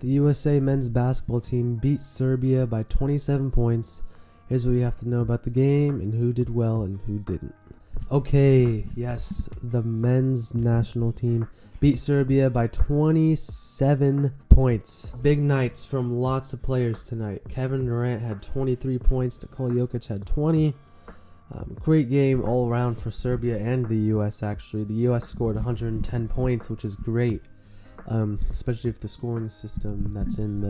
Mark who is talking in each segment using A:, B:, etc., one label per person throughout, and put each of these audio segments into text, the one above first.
A: The USA men's basketball team beat Serbia by 27 points. Here's what you have to know about the game and who did well and who didn't. Okay, yes, the men's national team beat Serbia by 27 points. Big nights from lots of players tonight. Kevin Durant had 23 points. Nikola Jokic had 20. Great game all around for Serbia and the U.S. actually. The U.S. scored 110 points, which is great, especially if the scoring system that's in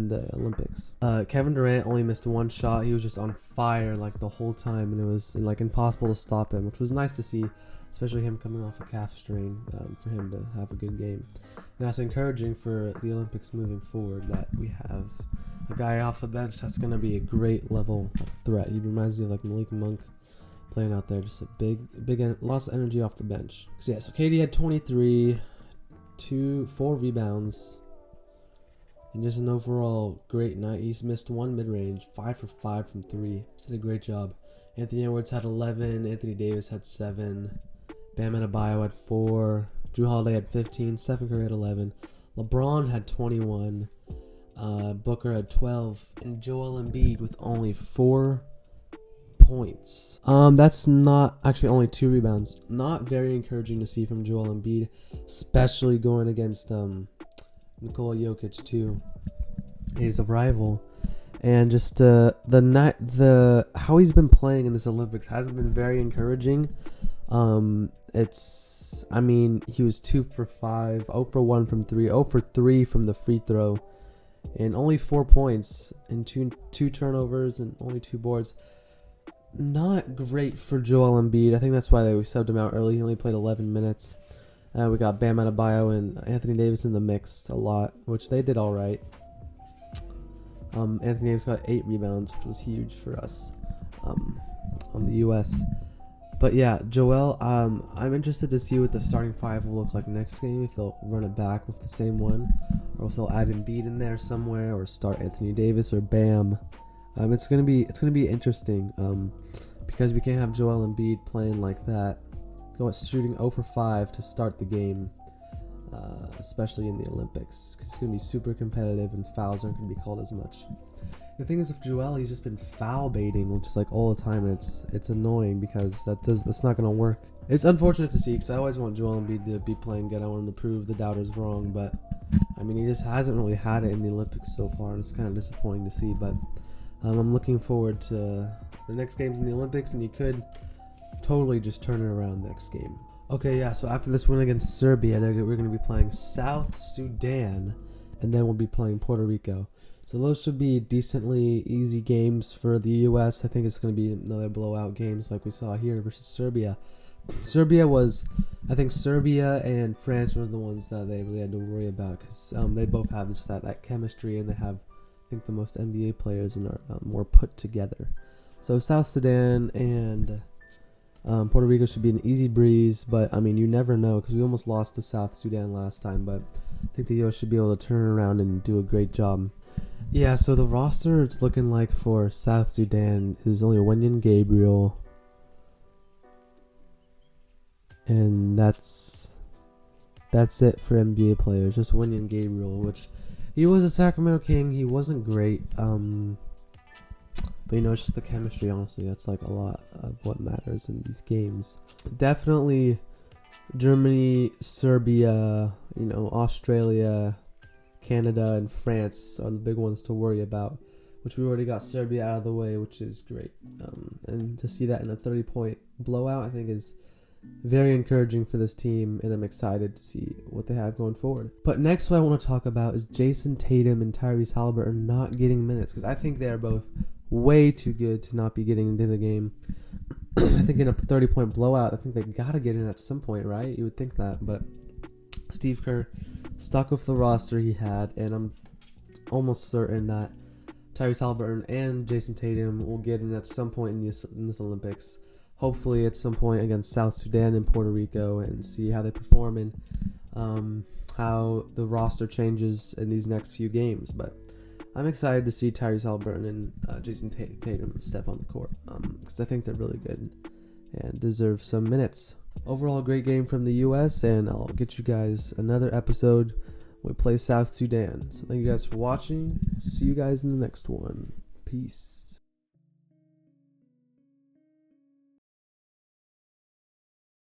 A: the Olympics. Kevin Durant only missed one shot. He was just on fire like the whole time, and it was like impossible to stop him, which was nice to see, especially him coming off a calf strain, for him to have a good game. And that's encouraging for the Olympics moving forward, that we have a guy off the bench that's going to be a great level of threat. He reminds me of like Malik Monk playing out there, just a big, lots of energy off the bench. So yeah, so KD had 23, 4 rebounds, and just an overall great night. He's missed one mid-range, 5 for 5 from 3. Just did a great job. Anthony Edwards had 11, Anthony Davis had 7, Bam Adebayo had 4, Jrue Holiday had 15, Stephen Curry had 11, LeBron had 21, Booker had 12, and Joel Embiid with only 4 points. That's not actually only 2 rebounds. Not very encouraging to see from Joel Embiid, especially going against Nikola Jokic too. He's a rival, and just how he's been playing in this Olympics hasn't been very encouraging. He was 2 for 5, 0 for 1 from 3, 0 for 3 from the free throw, and only 4 points and two turnovers and only 2 boards. Not great for Joel Embiid. I think that's why they subbed him out early. He only played 11 minutes. We got Bam Adebayo and Anthony Davis in the mix a lot, which they did all right. Anthony Davis got 8 rebounds, which was huge for us on the U.S. But yeah, Joel, I'm interested to see what the starting 5 will look like next game, if they'll run it back with the same one, or if they'll add Embiid in there somewhere, or start Anthony Davis or Bam. It's gonna be interesting because we can't have Joel Embiid playing like that, shooting 0 for 5 to start the game, especially in the Olympics. It's going to be super competitive and fouls aren't going to be called as much. The thing is with Joel, he's just been foul baiting just like all the time, and it's annoying because that's not going to work. It's unfortunate to see because I always want Joel Embiid to be playing good. I want him to prove the doubters wrong, but I mean, he just hasn't really had it in the Olympics so far, and it's kind of disappointing to see. But I'm looking forward to the next games in the Olympics, and he could totally just turn it around next game. Okay, yeah, so after this win against Serbia, we're going to be playing South Sudan, and then we'll be playing Puerto Rico. So those should be decently easy games for the U.S. I think it's going to be another blowout games like we saw here versus Serbia. Serbia and France were the ones that they really had to worry about because they both have just that chemistry, and they have, I think, the most NBA players and are more put together. So South Sudan and Puerto Rico should be an easy breeze, but I mean, you never know because we almost lost to South Sudan last time, but I think the U.S. should be able to turn around and do a great job. Yeah, so the roster it's looking like for South Sudan is only Wenyen Gabriel, and that's it for NBA players, just Wenyen Gabriel, which he was a Sacramento King. He wasn't great, but it's just the chemistry, honestly. That's like a lot of what matters in these games. Definitely Germany, Serbia, Australia, Canada, and France are the big ones to worry about, which we already got Serbia out of the way, which is great. And to see that in a 30-point blowout, I think is very encouraging for this team, and I'm excited to see what they have going forward. But next, what I want to talk about is Jason Tatum and Tyrese Haliburton not getting minutes, because I think they are both way too good to not be getting into the game. I think in a 30-point blowout, I think they gotta get in at some point, right? You would think that, but Steve Kerr stuck with the roster he had, and I'm almost certain that Tyrese Haliburton and Jason Tatum will get in at some point in this Olympics. Hopefully at some point against South Sudan and Puerto Rico, and see how they perform and how the roster changes in these next few games. But I'm excited to see Tyrese Haliburton and Jason Tatum step on the court because I think they're really good and deserve some minutes. Overall, great game from the U.S., and I'll get you guys another episode We play South Sudan. So thank you guys for watching. See you guys in the next one. Peace.